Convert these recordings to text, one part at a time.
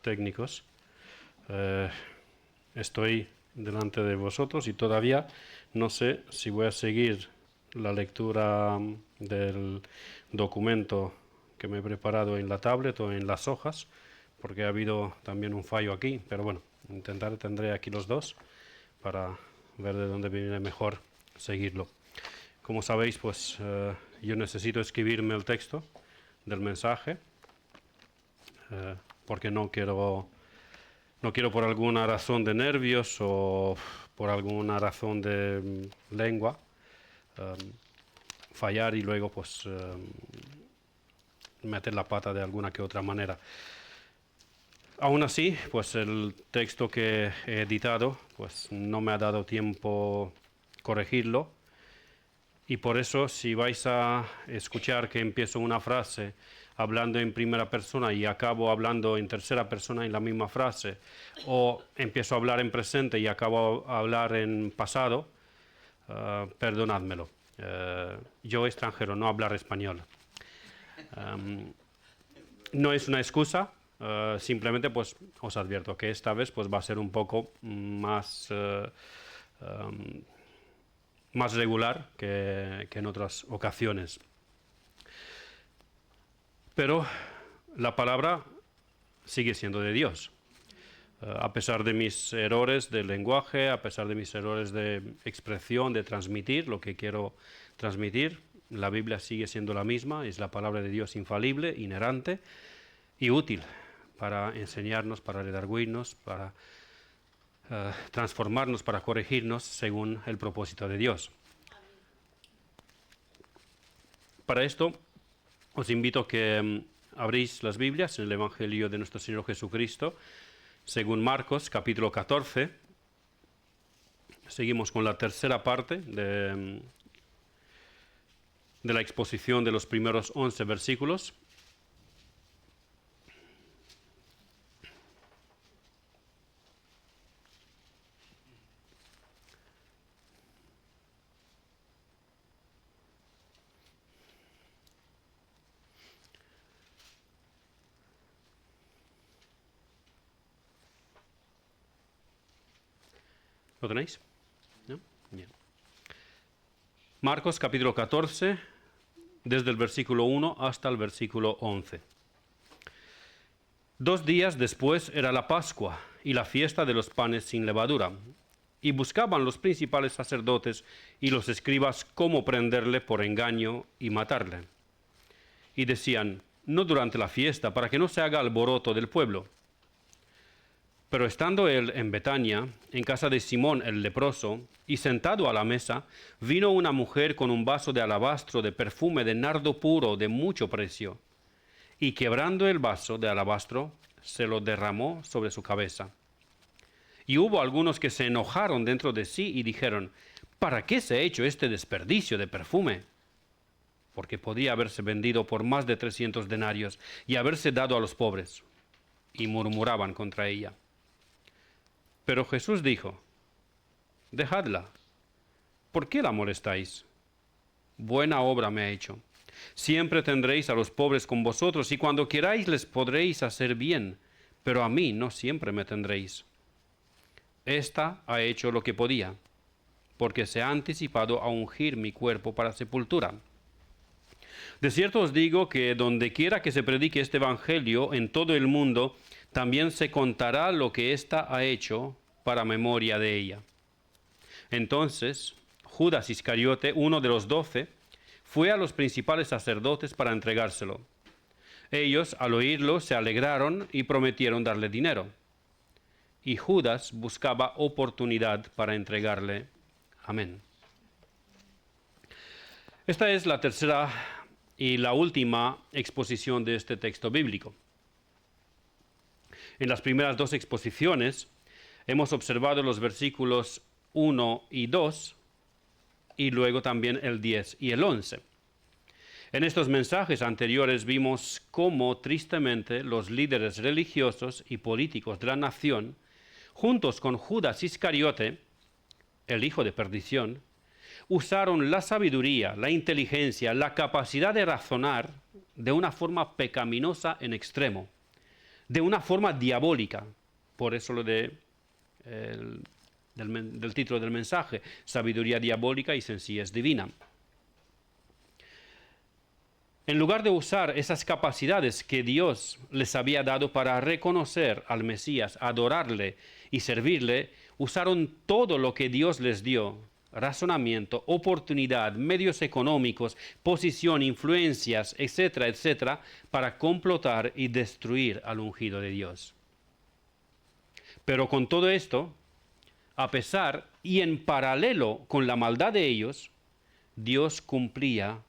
técnicos. Estoy delante de vosotros y todavía no sé si voy a seguir la lectura del documento que me he preparado en la tablet o en las hojas, porque ha habido también un fallo aquí, pero bueno, tendré aquí los dos para ver de dónde viene mejor seguirlo. Como sabéis, pues yo necesito escribirme el texto del mensaje, porque no quiero por alguna razón de nervios o por alguna razón de lengua fallar y luego pues meter la pata de alguna que otra manera. Aún así, pues el texto que he editado pues no me ha dado tiempo corregirlo, y por eso si vais a escuchar que empiezo una frase hablando en primera persona y acabo hablando en tercera persona en la misma frase, o empiezo a hablar en presente y acabo a hablar en pasado, perdonádmelo. Yo extranjero, no hablar español. No es una excusa, simplemente pues os advierto que esta vez pues va a ser un poco más regular que en otras ocasiones. Pero la palabra sigue siendo de Dios. A pesar de mis errores de lenguaje, a pesar de mis errores de expresión, de transmitir lo que quiero transmitir, la Biblia sigue siendo la misma, es la palabra de Dios infalible, inerrante y útil para enseñarnos, para redarguirnos, para transformarnos, para corregirnos según el propósito de Dios. Para esto os invito a que abréis las Biblias en el Evangelio de nuestro Señor Jesucristo, según Marcos, capítulo 14. Seguimos con la tercera parte de la exposición de los primeros 11 versículos. ¿Lo tenéis? ¿No? Bien. Marcos capítulo 14, desde el versículo 1 hasta el versículo 11. 2 días después era la Pascua y la fiesta de los panes sin levadura, y buscaban los principales sacerdotes y los escribas cómo prenderle por engaño y matarle. Y decían: no durante la fiesta, para que no se haga alboroto del pueblo. Pero estando él en Betania, en casa de Simón el leproso, y sentado a la mesa, vino una mujer con un vaso de alabastro de perfume de nardo puro de mucho precio, y quebrando el vaso de alabastro, se lo derramó sobre su cabeza. Y hubo algunos que se enojaron dentro de sí y dijeron: ¿para qué se ha hecho este desperdicio de perfume? Porque podía haberse vendido por más de 300 denarios y haberse dado a los pobres. Y murmuraban contra ella. Pero Jesús dijo: dejadla, ¿por qué la molestáis? Buena obra me ha hecho. Siempre tendréis a los pobres con vosotros, y cuando queráis les podréis hacer bien, pero a mí no siempre me tendréis. Esta ha hecho lo que podía, porque se ha anticipado a ungir mi cuerpo para sepultura. De cierto os digo que donde quiera que se predique este evangelio en todo el mundo, también se contará lo que ésta ha hecho para memoria de ella. Entonces, Judas Iscariote, uno de los 12, fue a los principales sacerdotes para entregárselo. Ellos, al oírlo, se alegraron y prometieron darle dinero. Y Judas buscaba oportunidad para entregarle. Amén. Esta es la tercera y la última exposición de este texto bíblico. En las primeras 2 exposiciones hemos observado los versículos 1 y 2 y luego también el 10 y el 11. En estos mensajes anteriores vimos cómo tristemente los líderes religiosos y políticos de la nación, juntos con Judas Iscariote, el hijo de perdición, usaron la sabiduría, la inteligencia, la capacidad de razonar de una forma pecaminosa en extremo, de una forma diabólica. Por eso lo del título del mensaje, sabiduría diabólica y sencillez divina. En lugar de usar esas capacidades que Dios les había dado para reconocer al Mesías, adorarle y servirle, usaron todo lo que Dios les dio: razonamiento, oportunidad, medios económicos, posición, influencias, etcétera, etcétera, para complotar y destruir al ungido de Dios. Pero con todo esto, a pesar y en paralelo con la maldad de ellos, Dios cumplía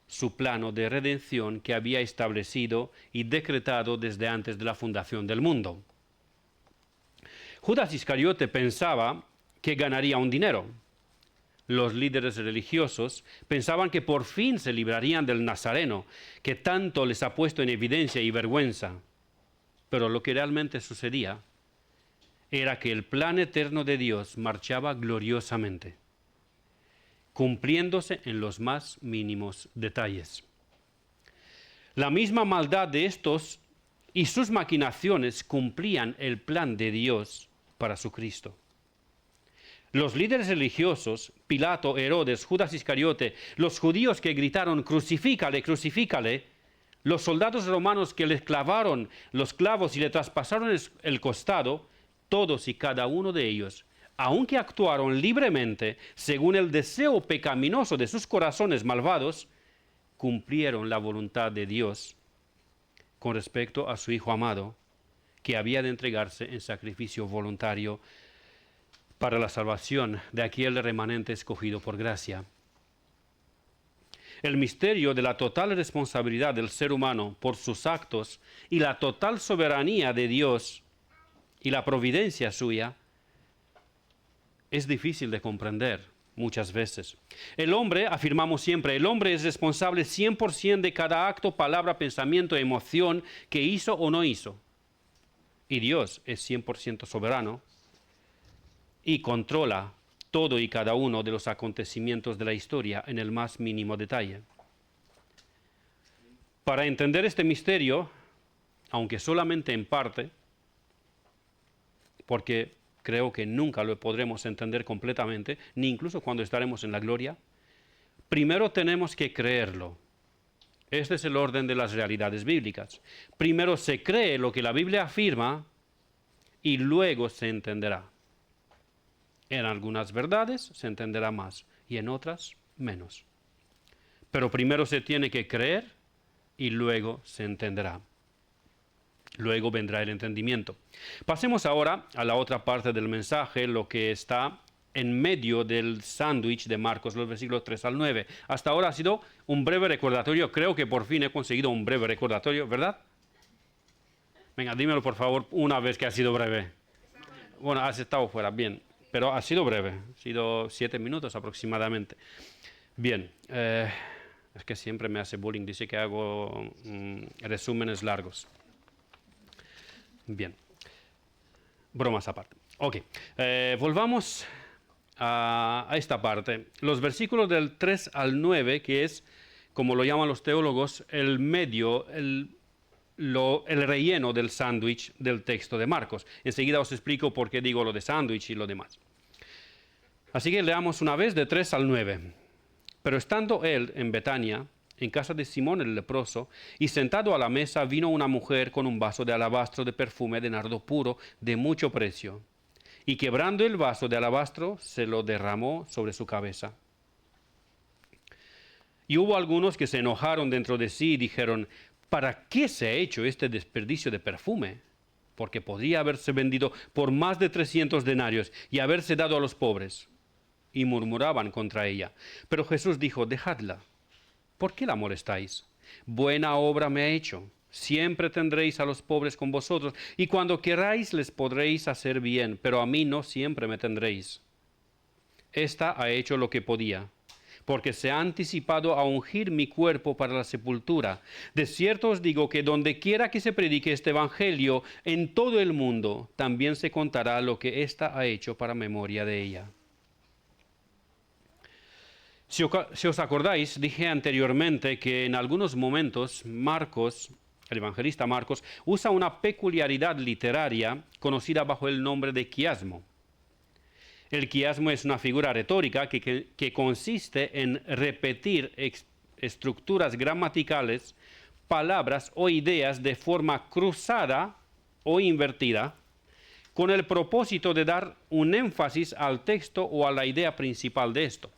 su plano de redención que había establecido y decretado desde antes de la fundación del mundo. Judas Iscariote pensaba que ganaría un dinero. Los líderes religiosos pensaban que por fin se librarían del Nazareno, que tanto les ha puesto en evidencia y vergüenza. Pero lo que realmente sucedía era que el plan eterno de Dios marchaba gloriosamente, cumpliéndose en los más mínimos detalles. La misma maldad de estos y sus maquinaciones cumplían el plan de Dios para su Cristo. Los líderes religiosos, Pilato, Herodes, Judas Iscariote, los judíos que gritaron «Crucifícale, crucifícale», los soldados romanos que les clavaron los clavos y le traspasaron el costado, todos y cada uno de ellos, aunque actuaron libremente según el deseo pecaminoso de sus corazones malvados, cumplieron la voluntad de Dios con respecto a su Hijo amado, que había de entregarse en sacrificio voluntario para la salvación de aquel remanente escogido por gracia. El misterio de la total responsabilidad del ser humano por sus actos y la total soberanía de Dios y la providencia suya es difícil de comprender muchas veces. El hombre, afirmamos siempre, el hombre es responsable 100% de cada acto, palabra, pensamiento, emoción que hizo o no hizo. Y Dios es 100% soberano y controla todo y cada uno de los acontecimientos de la historia en el más mínimo detalle. Para entender este misterio, aunque solamente en parte, porque creo que nunca lo podremos entender completamente, ni incluso cuando estaremos en la gloria, primero tenemos que creerlo. Este es el orden de las realidades bíblicas. Primero se cree lo que la Biblia afirma y luego se entenderá. En algunas verdades se entenderá más y en otras menos. Pero primero se tiene que creer y luego se entenderá. Luego vendrá el entendimiento. Pasemos ahora a la otra parte del mensaje, lo que está en medio del sándwich de Marcos, los versículos 3 al 9. Hasta ahora ha sido un breve recordatorio. Creo que por fin he conseguido un breve recordatorio, ¿verdad? Venga, dímelo por favor una vez que ha sido breve. Bueno, has estado fuera, bien. Pero ha sido breve, ha sido 7 minutos aproximadamente. Bien, es que siempre me hace bullying, dice que hago resúmenes largos. Bien, bromas aparte. Ok, volvamos a esta parte. Los versículos del 3 al 9, que es, como lo llaman los teólogos, el medio, el relleno del sándwich del texto de Marcos. Enseguida os explico por qué digo lo de sándwich y lo demás. Así que leamos una vez de 3 al 9. Pero estando él en Betania, en casa de Simón el leproso, y sentado a la mesa vino una mujer con un vaso de alabastro de perfume de nardo puro de mucho precio, y quebrando el vaso de alabastro se lo derramó sobre su cabeza. Y hubo algunos que se enojaron dentro de sí y dijeron: ¿para qué se ha hecho este desperdicio de perfume? Porque podría haberse vendido por más de 300 denarios y haberse dado a los pobres. Y murmuraban contra ella. Pero Jesús dijo: dejadla. ¿Por qué la molestáis? Buena obra me ha hecho. Siempre tendréis a los pobres con vosotros, y cuando queráis les podréis hacer bien, pero a mí no siempre me tendréis. Esta ha hecho lo que podía, porque se ha anticipado a ungir mi cuerpo para la sepultura. De cierto os digo que donde quiera que se predique este evangelio en todo el mundo, también se contará lo que ésta ha hecho para memoria de ella. Si os acordáis, dije anteriormente que en algunos momentos Marcos el evangelista Marcos, usa una peculiaridad literaria conocida bajo el nombre de quiasmo. El quiasmo es una figura retórica que consiste en repetir estructuras gramaticales, palabras o ideas de forma cruzada o invertida, con el propósito de dar un énfasis al texto o a la idea principal de esto.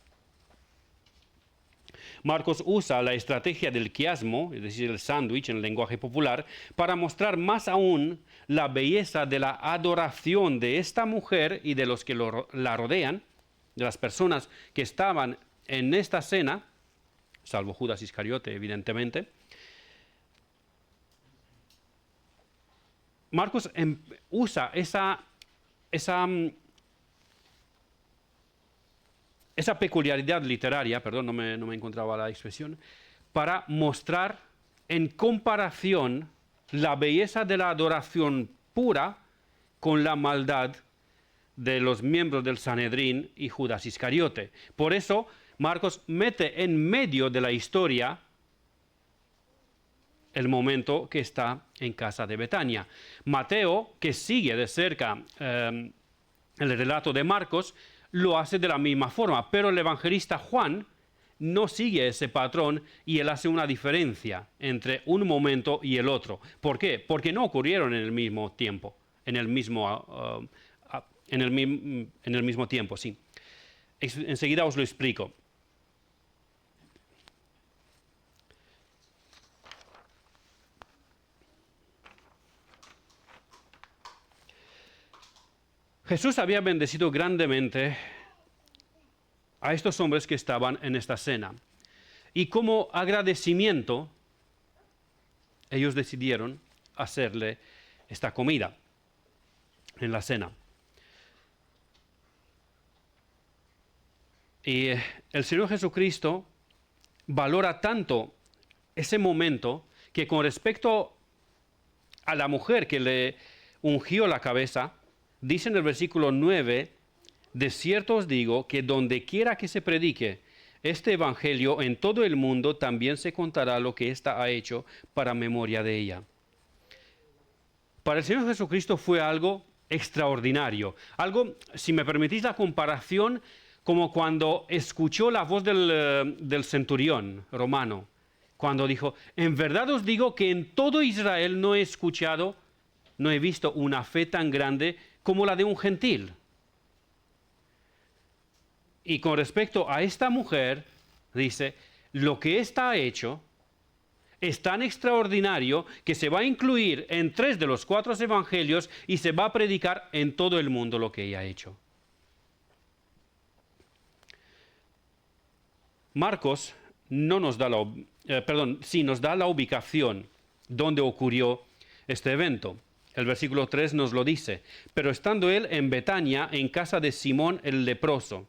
Marcos usa la estrategia del quiasmo, es decir, el sándwich en el lenguaje popular, para mostrar más aún la belleza de la adoración de esta mujer y de los que la rodean, de las personas que estaban en esta cena, salvo Judas Iscariote, evidentemente. Marcos usa esa peculiaridad literaria, perdón, no me encontraba la expresión, para mostrar en comparación la belleza de la adoración pura con la maldad de los miembros del Sanedrín y Judas Iscariote. Por eso, Marcos mete en medio de la historia el momento que está en casa de Betania. Mateo, que sigue de cerca el relato de Marcos, lo hace de la misma forma, pero el evangelista Juan no sigue ese patrón y él hace una diferencia entre un momento y el otro. ¿Por qué? Porque no ocurrieron en el mismo tiempo, en el mismo tiempo, sí. Enseguida os lo explico. Jesús había bendecido grandemente a estos hombres que estaban en esta cena. Y como agradecimiento, ellos decidieron hacerle esta comida en la cena. Y el Señor Jesucristo valora tanto ese momento que con respecto a la mujer que le ungió la cabeza, dice en el versículo 9, de cierto os digo que donde quiera que se predique este evangelio en todo el mundo, también se contará lo que ésta ha hecho para memoria de ella. Para el Señor Jesucristo fue algo extraordinario. Algo, si me permitís la comparación, como cuando escuchó la voz del centurión romano, cuando dijo, en verdad os digo que en todo Israel no he visto una fe tan grande como la de un gentil. Y con respecto a esta mujer, dice, lo que ésta ha hecho es tan extraordinario que se va a incluir en 3 de los 4 evangelios y se va a predicar en todo el mundo lo que ella ha hecho. Marcos nos da la ubicación donde ocurrió este evento. El versículo 3 nos lo dice, pero estando él en Betania, en casa de Simón el leproso.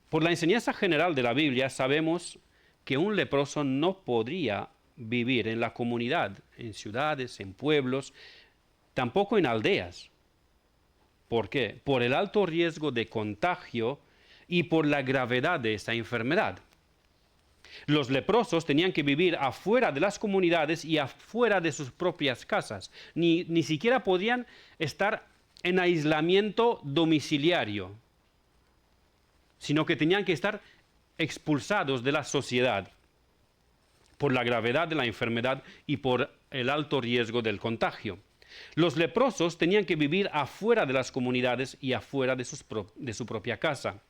Por la enseñanza general de la Biblia sabemos que un leproso no podría vivir en la comunidad, en ciudades, en pueblos, tampoco en aldeas. ¿Por qué? Por el alto riesgo de contagio y por la gravedad de esa enfermedad. Los leprosos tenían que vivir afuera de las comunidades y afuera de sus propias casas. Ni siquiera podían estar en aislamiento domiciliario, sino que tenían que estar expulsados de la sociedad por la gravedad de la enfermedad y por el alto riesgo del contagio. Los leprosos tenían que vivir afuera de las comunidades y afuera de su propia casa.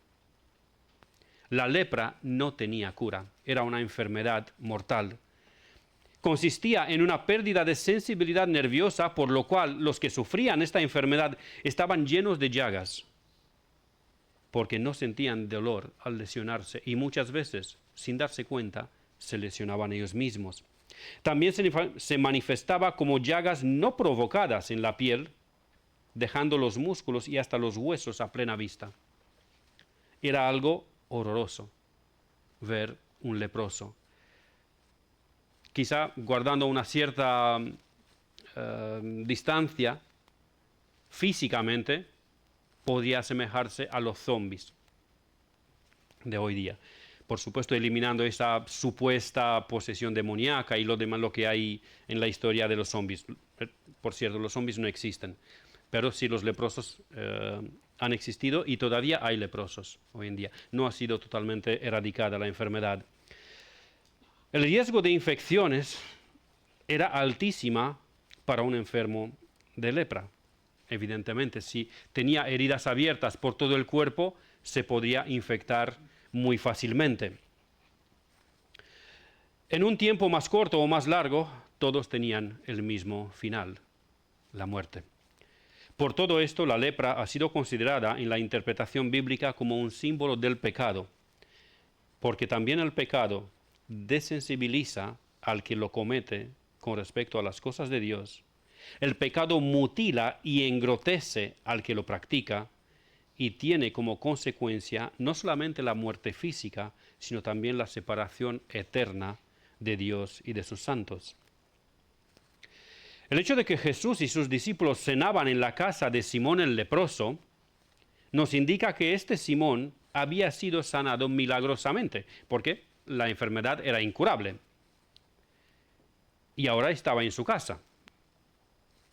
La lepra no tenía cura, era una enfermedad mortal. Consistía en una pérdida de sensibilidad nerviosa, por lo cual los que sufrían esta enfermedad estaban llenos de llagas, porque no sentían dolor al lesionarse y muchas veces, sin darse cuenta, se lesionaban ellos mismos. También se manifestaba como llagas no provocadas en la piel, dejando los músculos y hasta los huesos a plena vista. Era algo horroroso ver un leproso. Quizá guardando una cierta distancia físicamente, podía asemejarse a los zombies de hoy día. por supuesto eliminando esa supuesta posesión demoníaca y lo demás lo que hay en la historia de los zombies. Por cierto, los zombies no existen, pero sí los leprosos han existido y todavía hay leprosos hoy en día. No ha sido totalmente erradicada la enfermedad. El riesgo de infecciones era altísima para un enfermo de lepra. Evidentemente, si tenía heridas abiertas por todo el cuerpo, se podía infectar muy fácilmente. En un tiempo más corto o más largo, todos tenían el mismo final, la muerte. Por todo esto, la lepra ha sido considerada en la interpretación bíblica como un símbolo del pecado, porque también el pecado desensibiliza al que lo comete con respecto a las cosas de Dios. El pecado mutila y engrotece al que lo practica y tiene como consecuencia no solamente la muerte física, sino también la separación eterna de Dios y de sus santos. El hecho de que Jesús y sus discípulos cenaban en la casa de Simón el leproso nos indica que este Simón había sido sanado milagrosamente, porque la enfermedad era incurable y ahora estaba en su casa.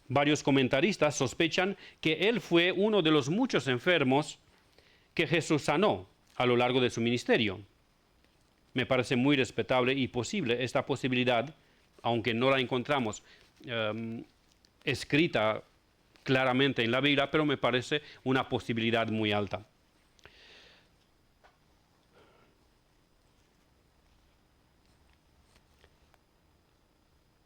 Varios comentaristas sospechan que él fue uno de los muchos enfermos que Jesús sanó a lo largo de su ministerio. Me parece muy respetable y posible esta posibilidad, aunque no la encontramos escrita claramente en la Biblia, pero me parece una posibilidad muy alta.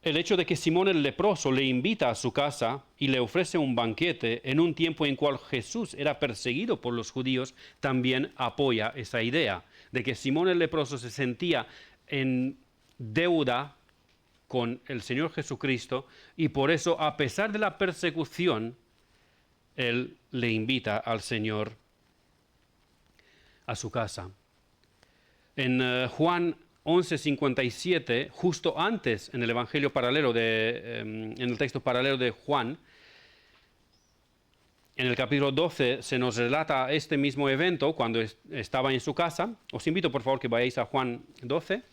El hecho de que Simón el leproso le invita a su casa y le ofrece un banquete en un tiempo en cual Jesús era perseguido por los judíos también apoya esa idea de que Simón el leproso se sentía en deuda con el Señor Jesucristo y por eso, a pesar de la persecución, él le invita al Señor a su casa. En Juan 11:57, justo antes en el Evangelio paralelo en el texto paralelo de Juan, en el capítulo 12 se nos relata este mismo evento cuando estaba en su casa. Os invito por favor que vayáis a Juan 12.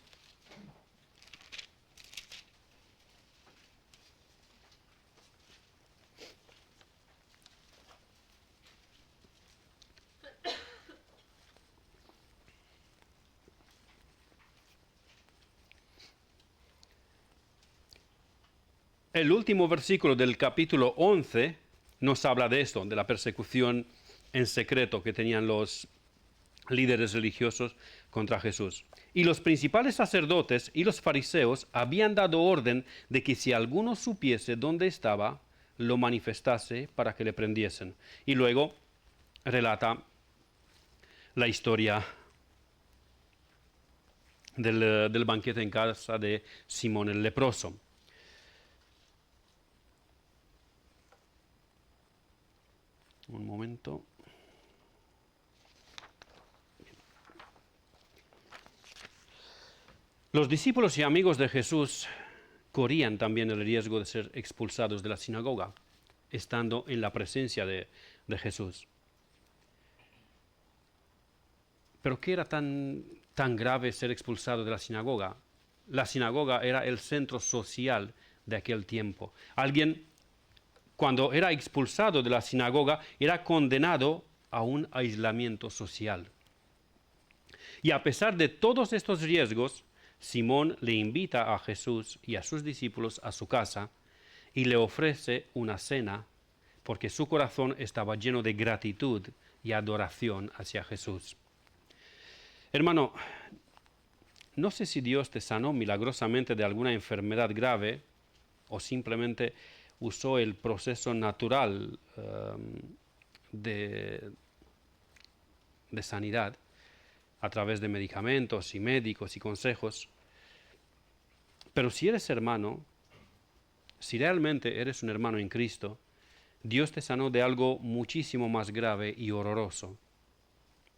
El último versículo del capítulo 11 nos habla de esto, de la persecución en secreto que tenían los líderes religiosos contra Jesús. Y los principales sacerdotes y los fariseos habían dado orden de que si alguno supiese dónde estaba, lo manifestase para que le prendiesen. Y luego relata la historia del banquete en casa de Simón el leproso. Un momento. Los discípulos y amigos de Jesús corrían también el riesgo de ser expulsados de la sinagoga, estando en la presencia de Jesús. ¿Pero qué era tan grave ser expulsado de la sinagoga? La sinagoga era el centro social de aquel tiempo. Alguien, cuando era expulsado de la sinagoga, era condenado a un aislamiento social. Y a pesar de todos estos riesgos, Simón le invita a Jesús y a sus discípulos a su casa y le ofrece una cena porque su corazón estaba lleno de gratitud y adoración hacia Jesús. Hermano, no sé si Dios te sanó milagrosamente de alguna enfermedad grave o simplemente usó el proceso natural de sanidad a través de medicamentos y médicos y consejos. Pero si eres hermano, si realmente eres un hermano en Cristo, Dios te sanó de algo muchísimo más grave y horroroso,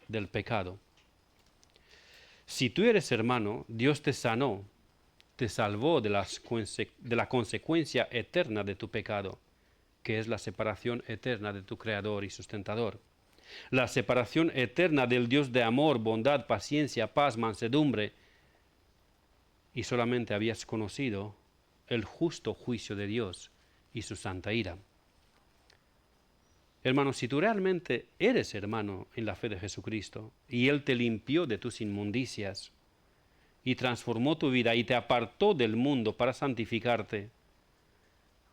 del pecado. Si tú eres hermano, Dios te sanó, te salvó de la consecuencia eterna de tu pecado, que es la separación eterna de tu Creador y sustentador. la separación eterna del Dios de amor, bondad, paciencia, paz, mansedumbre, y solamente habías conocido el justo juicio de Dios y su santa ira. Hermano, si tú realmente eres hermano en la fe de Jesucristo y Él te limpió de tus inmundicias y transformó tu vida y te apartó del mundo para santificarte,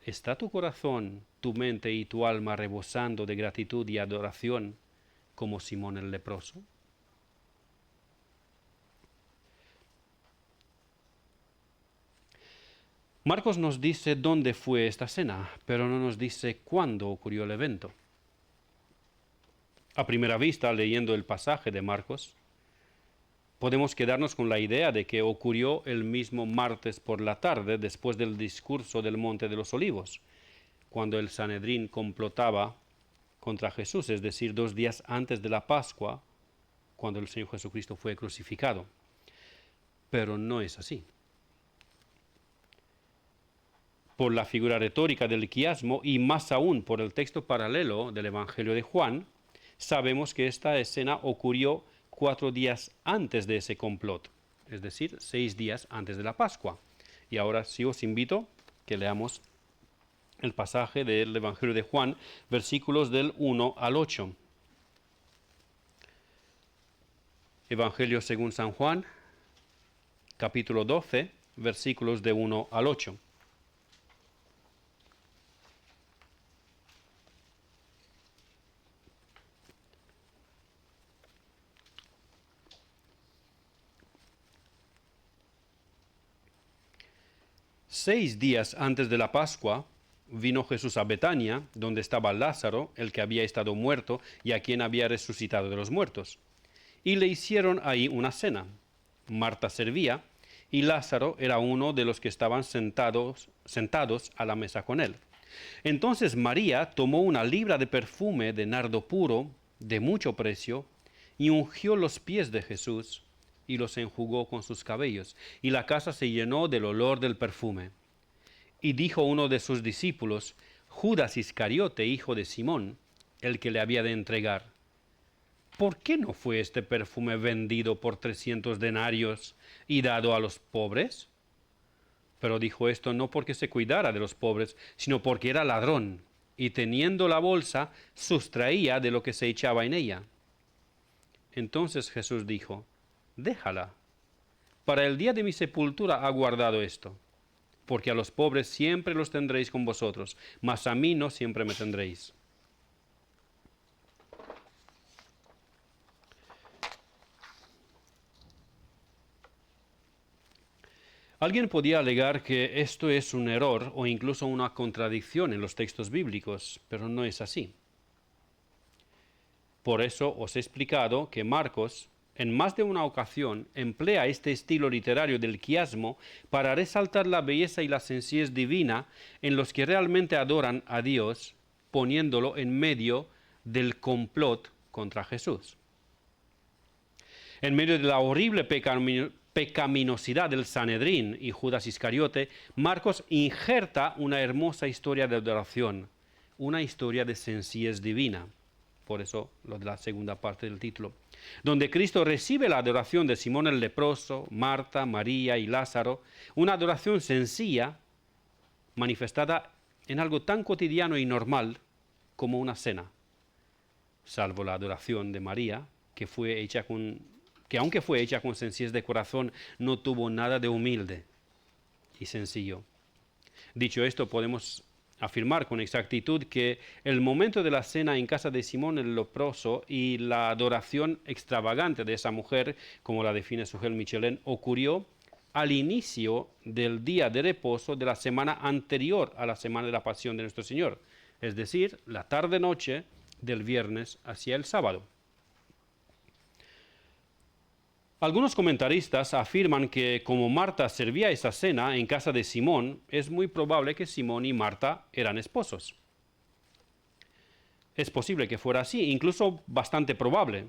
¿está tu corazón, tu mente y tu alma rebosando de gratitud y adoración como Simón el leproso? Marcos nos dice dónde fue esta cena, pero no nos dice cuándo ocurrió el evento. A primera vista, leyendo el pasaje de Marcos, podemos quedarnos con la idea de que ocurrió el mismo martes por la tarde, después del discurso del Monte de los Olivos, cuando el Sanedrín complotaba contra Jesús, es decir, 2 días antes de la Pascua, cuando el Señor Jesucristo fue crucificado. Pero no es así. Por la figura retórica del quiasmo y más aún por el texto paralelo del Evangelio de Juan, sabemos que esta escena ocurrió 4 días antes de ese complot, es decir, 6 días antes de la Pascua. Y ahora sí os invito que leamos el pasaje del Evangelio de Juan, versículos del 1 al 8. Evangelio según San Juan, capítulo 12, versículos de 1 al 8. Seis días antes de la Pascua, vino Jesús a Betania, donde estaba Lázaro, el que había estado muerto y a quien había resucitado de los muertos. Y le hicieron ahí una cena. Marta servía, y Lázaro era uno de los que estaban sentados a la mesa con él. Entonces María tomó una libra de perfume de nardo puro, de mucho precio, y ungió los pies de Jesús, y los enjugó con sus cabellos, y la casa se llenó del olor del perfume. Y dijo uno de sus discípulos, Judas Iscariote, hijo de Simón, el que le había de entregar: ¿por qué no fue este perfume vendido por 300 denarios y dado a los pobres? Pero dijo esto no porque se cuidara de los pobres, sino porque era ladrón, y teniendo la bolsa, sustraía de lo que se echaba en ella. Entonces Jesús dijo: déjala, para el día de mi sepultura ha guardado esto, porque a los pobres siempre los tendréis con vosotros, mas a mí no siempre me tendréis. Alguien podía alegar que esto es un error o incluso una contradicción en los textos bíblicos, pero no es así. Por eso os he explicado que Marcos, en más de una ocasión, emplea este estilo literario del quiasmo para resaltar la belleza y la sencillez divina en los que realmente adoran a Dios, poniéndolo en medio del complot contra Jesús. En medio de la horrible pecaminosidad del Sanedrín y Judas Iscariote, Marcos injerta una hermosa historia de adoración, una historia de sencillez divina. Por eso lo de la segunda parte del título, donde Cristo recibe la adoración de Simón el leproso, Marta, María y Lázaro, una adoración sencilla, manifestada en algo tan cotidiano y normal como una cena, salvo la adoración de María, que aunque fue hecha con sencillez de corazón, no tuvo nada de humilde y sencillo. Dicho esto, podemos afirmar con exactitud que el momento de la cena en casa de Simón el leproso y la adoración extravagante de esa mujer, como la define Sugel Michelin, ocurrió al inicio del día de reposo de la semana anterior a la semana de la pasión de nuestro Señor, es decir, la tarde-noche del viernes hacia el sábado. Algunos comentaristas afirman que como Marta servía esa cena en casa de Simón, es muy probable que Simón y Marta eran esposos. Es posible que fuera así, incluso bastante probable,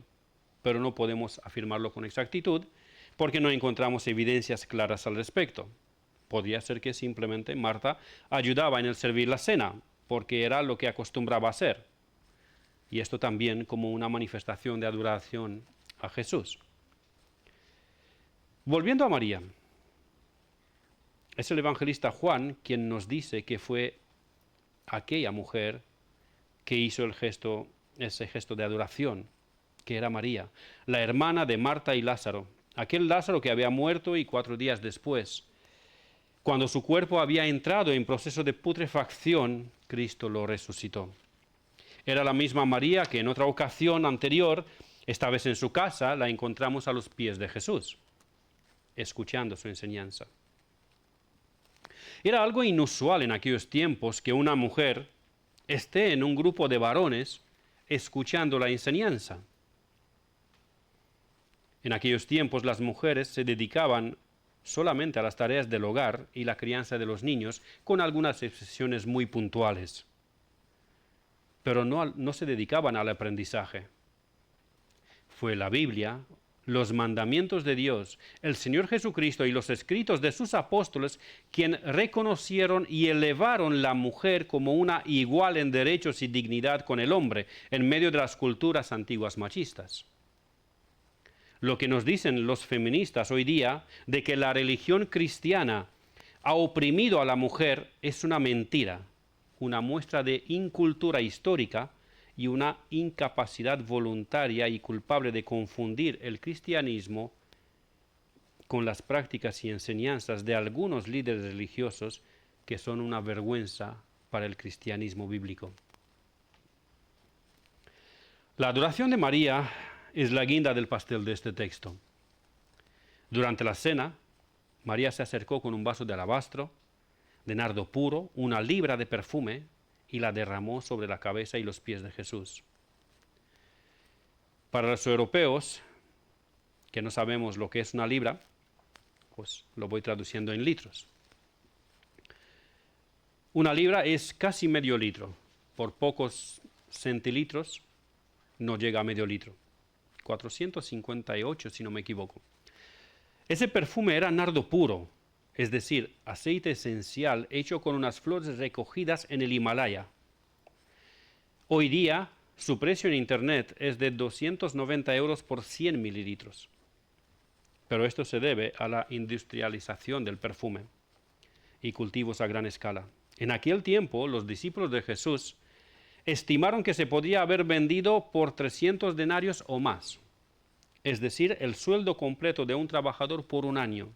pero no podemos afirmarlo con exactitud porque no encontramos evidencias claras al respecto. Podría ser que simplemente Marta ayudaba en el servir la cena, porque era lo que acostumbraba hacer. y esto también como una manifestación de adoración a Jesús. Volviendo a María, es el evangelista Juan quien nos dice que fue aquella mujer que hizo ese gesto de adoración, que era María, la hermana de Marta y Lázaro, aquel Lázaro que había muerto y 4 días después, cuando su cuerpo había entrado en proceso de putrefacción, Cristo lo resucitó. Era la misma María que en otra ocasión anterior, esta vez en su casa, la encontramos a los pies de Jesús, escuchando su enseñanza. Era algo inusual en aquellos tiempos que una mujer esté en un grupo de varones escuchando la enseñanza. En aquellos tiempos las mujeres se dedicaban solamente a las tareas del hogar y la crianza de los niños, con algunas excepciones muy puntuales. Pero no se dedicaban al aprendizaje. Fue la Biblia, los mandamientos de Dios, el Señor Jesucristo y los escritos de sus apóstoles quien reconocieron y elevaron la mujer como una igual en derechos y dignidad con el hombre en medio de las culturas antiguas machistas. Lo que nos dicen los feministas hoy día de que la religión cristiana ha oprimido a la mujer es una mentira, una muestra de incultura histórica y una incapacidad voluntaria y culpable de confundir el cristianismo con las prácticas y enseñanzas de algunos líderes religiosos que son una vergüenza para el cristianismo bíblico. La adoración de María es la guinda del pastel de este texto. Durante la cena, María se acercó con un vaso de alabastro, de nardo puro, 1 libra de perfume, y la derramó sobre la cabeza y los pies de Jesús. Para los europeos, que no sabemos lo que es 1 libra, pues lo voy traduciendo en litros. 1 libra es casi medio litro. Por pocos centilitros no llega a medio litro. 458, si no me equivoco. Ese perfume era nardo puro, es decir, aceite esencial hecho con unas flores recogidas en el Himalaya. Hoy día, su precio en Internet es de 290 euros por 100 mililitros. Pero esto se debe a la industrialización del perfume y cultivos a gran escala. En aquel tiempo, los discípulos de Jesús estimaron que se podía haber vendido por 300 denarios o más, es decir, el sueldo completo de un trabajador por 1 año.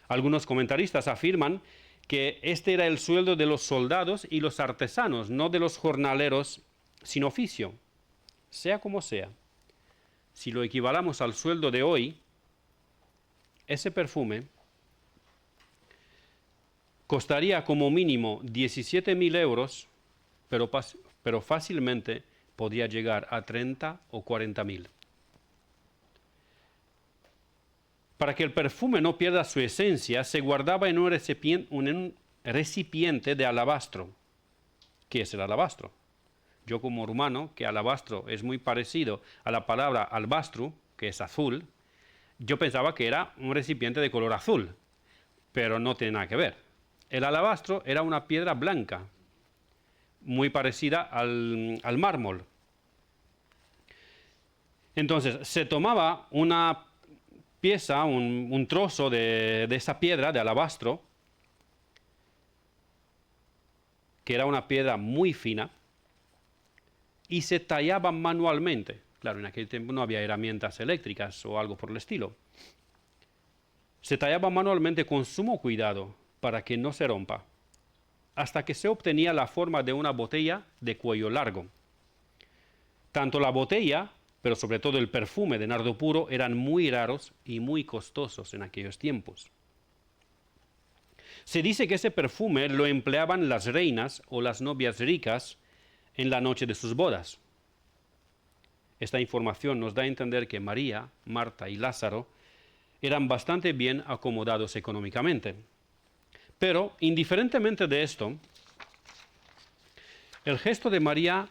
Algunos comentaristas afirman que este era el sueldo de los soldados y los artesanos, no de los jornaleros sin oficio. Sea como sea, si lo equivalamos al sueldo de hoy, ese perfume costaría como mínimo 17.000 euros, pero fácilmente podría llegar a 30 o 40.000. Para que el perfume no pierda su esencia, se guardaba en un recipiente de alabastro. ¿Qué es el alabastro? Yo como rumano, que alabastro es muy parecido a la palabra albastro, que es azul, yo pensaba que era un recipiente de color azul, pero no tiene nada que ver. El alabastro era una piedra blanca, muy parecida al mármol. Entonces, se tomaba una pieza, un trozo de esa piedra de alabastro, que era una piedra muy fina, y se tallaba manualmente. Claro, en aquel tiempo no había herramientas eléctricas o algo por el estilo. Se tallaba manualmente con sumo cuidado para que no se rompa, hasta que se obtenía la forma de una botella de cuello largo. Tanto la botella, pero sobre todo el perfume de nardo puro, eran muy raros y muy costosos en aquellos tiempos. Se dice que ese perfume lo empleaban las reinas o las novias ricas en la noche de sus bodas. Esta información nos da a entender que María, Marta y Lázaro eran bastante bien acomodados económicamente. Pero, indiferentemente de esto, el gesto de María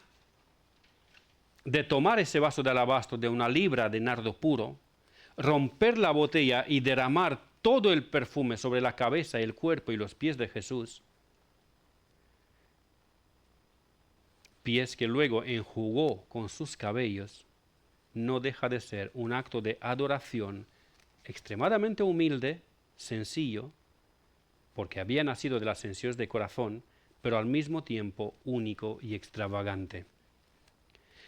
de tomar ese vaso de alabastro de 1 libra de nardo puro, romper la botella y derramar todo el perfume sobre la cabeza, el cuerpo y los pies de Jesús, pies que luego enjugó con sus cabellos, no deja de ser un acto de adoración extremadamente humilde, sencillo, porque había nacido de las sencillez de corazón, pero al mismo tiempo único y extravagante.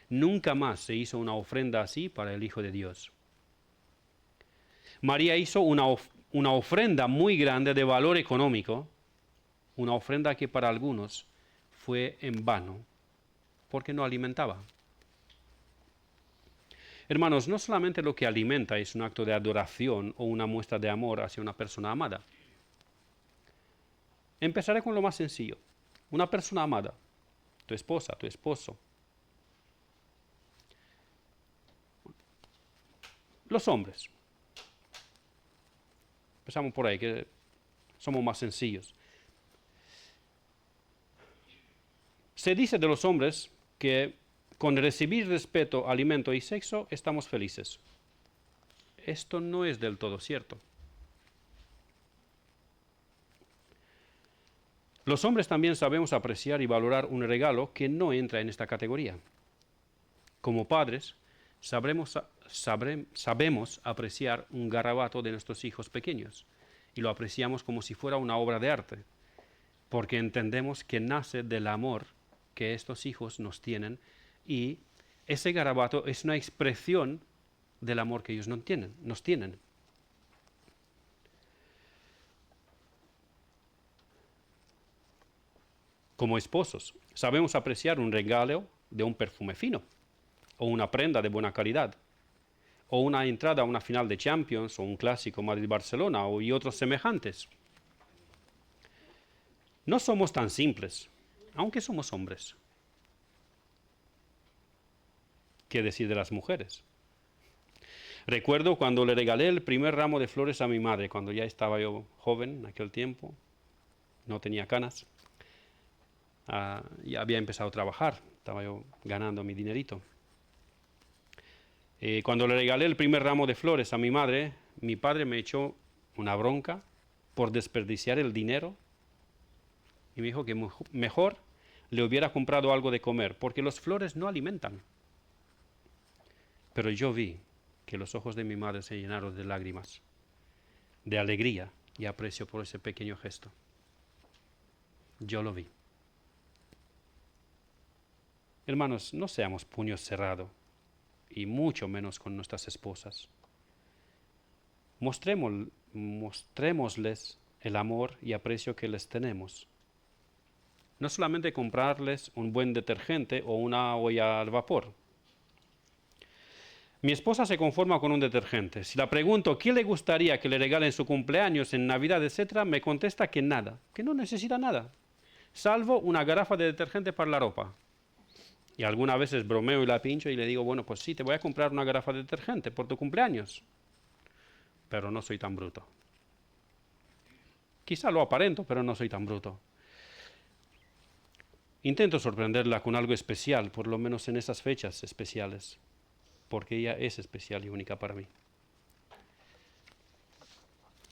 Nunca más se hizo una ofrenda así para el Hijo de Dios. María hizo una ofrenda muy grande de valor económico, una ofrenda que para algunos fue en vano, porque no alimentaba. Hermanos, no solamente lo que alimenta es un acto de adoración o una muestra de amor hacia una persona amada. Empezaré con lo más sencillo. Una persona amada, tu esposa, tu esposo. Los hombres. Empezamos por ahí, que somos más sencillos. Se dice de los hombres que con recibir respeto, alimento y sexo estamos felices. Esto no es del todo cierto. Los hombres también sabemos apreciar y valorar un regalo que no entra en esta categoría. Como padres, sabemos apreciar un garabato de nuestros hijos pequeños y lo apreciamos como si fuera una obra de arte, porque entendemos que nace del amor que estos hijos nos tienen y ese garabato es una expresión del amor que ellos nos tienen. Como esposos, sabemos apreciar un regalo de un perfume fino, o una prenda de buena calidad, o una entrada a una final de Champions, o un clásico Madrid-Barcelona, y otros semejantes. No somos tan simples, aunque somos hombres. ¿Qué decir de las mujeres? Recuerdo cuando le regalé el primer ramo de flores a mi madre, cuando ya estaba yo joven en aquel tiempo, no tenía canas, ya había empezado a trabajar, estaba yo ganando mi dinerito. Cuando le regalé el primer ramo de flores a mi madre, mi padre me echó una bronca por desperdiciar el dinero y me dijo que mejor le hubiera comprado algo de comer, porque las flores no alimentan. Pero yo vi que los ojos de mi madre se llenaron de lágrimas, de alegría y aprecio por ese pequeño gesto. Yo lo vi. Hermanos, no seamos puños cerrados, y mucho menos con nuestras esposas. Mostrémosles el amor y aprecio que les tenemos. No solamente comprarles un buen detergente o una olla al vapor. Mi esposa se conforma con un detergente. Si la pregunto qué le gustaría que le regalen en su cumpleaños, en Navidad, etc., me contesta que nada, que no necesita nada, salvo una garrafa de detergente para la ropa. Y algunas veces bromeo y la pincho y le digo, bueno, pues sí, te voy a comprar una garrafa de detergente por tu cumpleaños. Pero no soy tan bruto. Quizá lo aparento, pero no soy tan bruto. Intento sorprenderla con algo especial, por lo menos en esas fechas especiales, porque ella es especial y única para mí.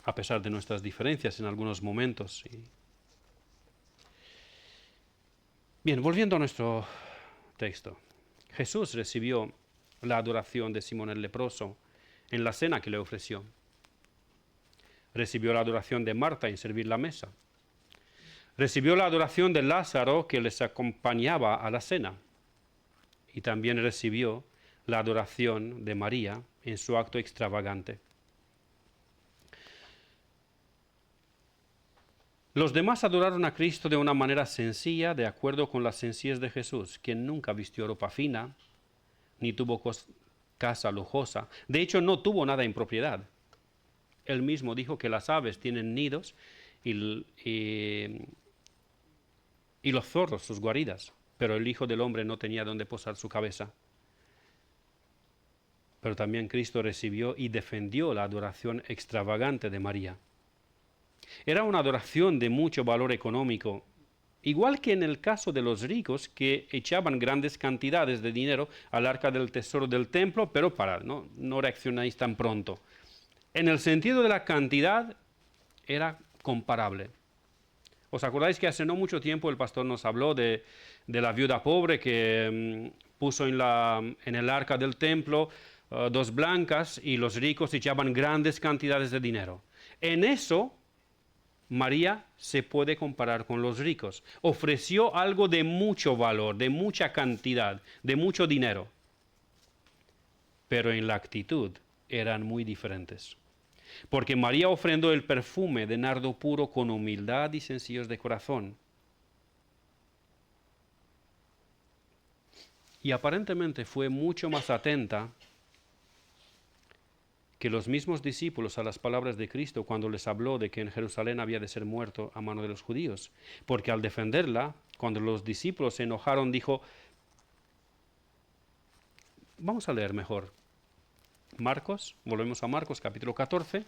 A pesar de nuestras diferencias en algunos momentos. Bien, volviendo a nuestro texto. Jesús recibió la adoración de Simón el leproso en la cena que le ofreció. Recibió la adoración de Marta en servir la mesa. Recibió la adoración de Lázaro que les acompañaba a la cena. Y también recibió la adoración de María en su acto extravagante. Los demás adoraron a Cristo de una manera sencilla, de acuerdo con la sencillez de Jesús, quien nunca vistió ropa fina, ni tuvo casa lujosa. De hecho, no tuvo nada en propiedad. Él mismo dijo que las aves tienen nidos y los zorros sus guaridas, pero el Hijo del Hombre no tenía donde posar su cabeza. Pero también Cristo recibió y defendió la adoración extravagante de María. Era una adoración de mucho valor económico, igual que en el caso de los ricos que echaban grandes cantidades de dinero al arca del tesoro del templo, pero no reaccionáis tan pronto. En el sentido de la cantidad era comparable. ¿Os acordáis que hace no mucho tiempo el pastor nos habló de la viuda pobre que puso en el arca del templo dos blancas y los ricos echaban grandes cantidades de dinero? En eso, María se puede comparar con los ricos. Ofreció algo de mucho valor, de mucha cantidad, de mucho dinero. Pero en la actitud eran muy diferentes. Porque María ofrendó el perfume de nardo puro con humildad y sencillos de corazón. Y aparentemente fue mucho más atenta que los mismos discípulos a las palabras de Cristo cuando les habló de que en Jerusalén había de ser muerto a mano de los judíos. Porque al defenderla, cuando los discípulos se enojaron, dijo, vamos a leer mejor. Marcos, volvemos a Marcos capítulo 14.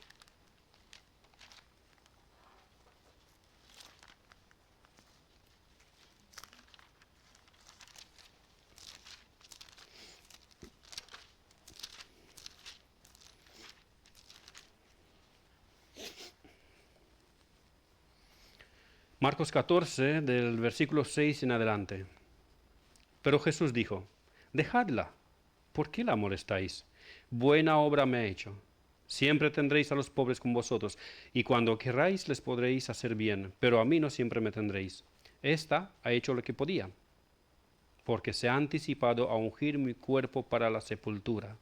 Marcos 14, del versículo 6 en adelante. Pero Jesús dijo, dejadla, ¿por qué la molestáis? Buena obra me ha hecho. Siempre tendréis a los pobres con vosotros, y cuando queráis les podréis hacer bien, pero a mí no siempre me tendréis. Esta ha hecho lo que podía, porque se ha anticipado a ungir mi cuerpo para la sepultura.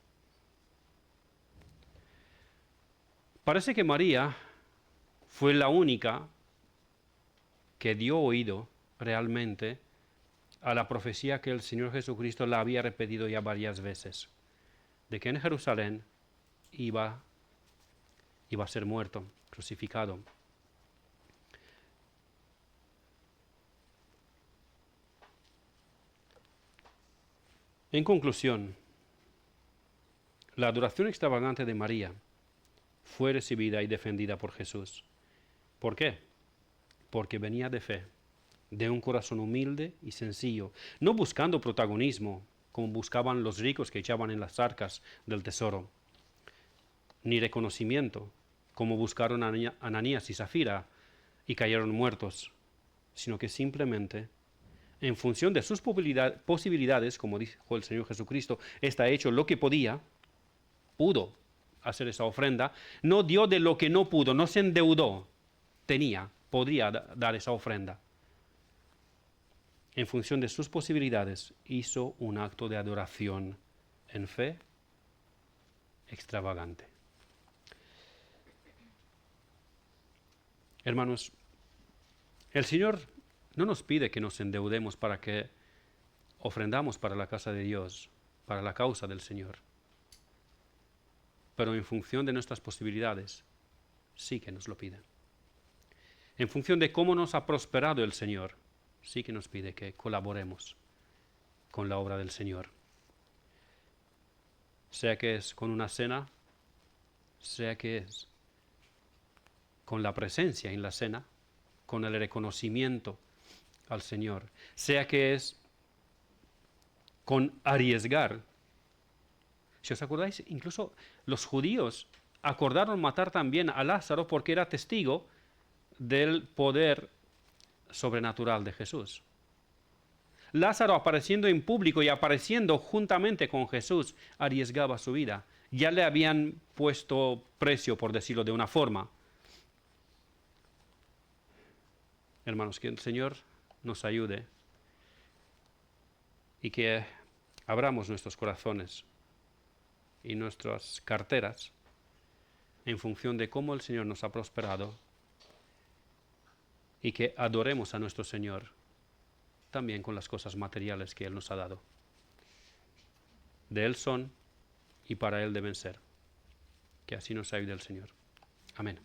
Parece que María fue la única que dio oído realmente a la profecía que el Señor Jesucristo la había repetido ya varias veces, de que en Jerusalén iba a ser muerto, crucificado. En conclusión, la adoración extravagante de María fue recibida y defendida por Jesús. ¿Por qué? Porque venía de fe, de un corazón humilde y sencillo, no buscando protagonismo, como buscaban los ricos que echaban en las arcas del tesoro, ni reconocimiento, como buscaron Ananías y Zafira y cayeron muertos, sino que simplemente, en función de sus posibilidades, como dijo el Señor Jesucristo, está hecho lo que podía, pudo hacer esa ofrenda, no dio de lo que no pudo, no se endeudó, podría dar esa ofrenda. En función de sus posibilidades, hizo un acto de adoración en fe extravagante. Hermanos, el Señor no nos pide que nos endeudemos para que ofrendamos para la casa de Dios, para la causa del Señor. Pero en función de nuestras posibilidades, sí que nos lo pide. En función de cómo nos ha prosperado el Señor, sí que nos pide que colaboremos con la obra del Señor. Sea que es con una cena, sea que es con la presencia en la cena, con el reconocimiento al Señor, sea que es con arriesgar. Si os acordáis, incluso los judíos acordaron matar también a Lázaro porque era testigo del poder sobrenatural de Jesús. Lázaro, apareciendo en público y apareciendo juntamente con Jesús, arriesgaba su vida. Ya le habían puesto precio, por decirlo de una forma. Hermanos, que el Señor nos ayude y que abramos nuestros corazones y nuestras carteras en función de cómo el Señor nos ha prosperado y que adoremos a nuestro Señor también con las cosas materiales que Él nos ha dado. De Él son y para Él deben ser. Que así nos ayude el Señor. Amén.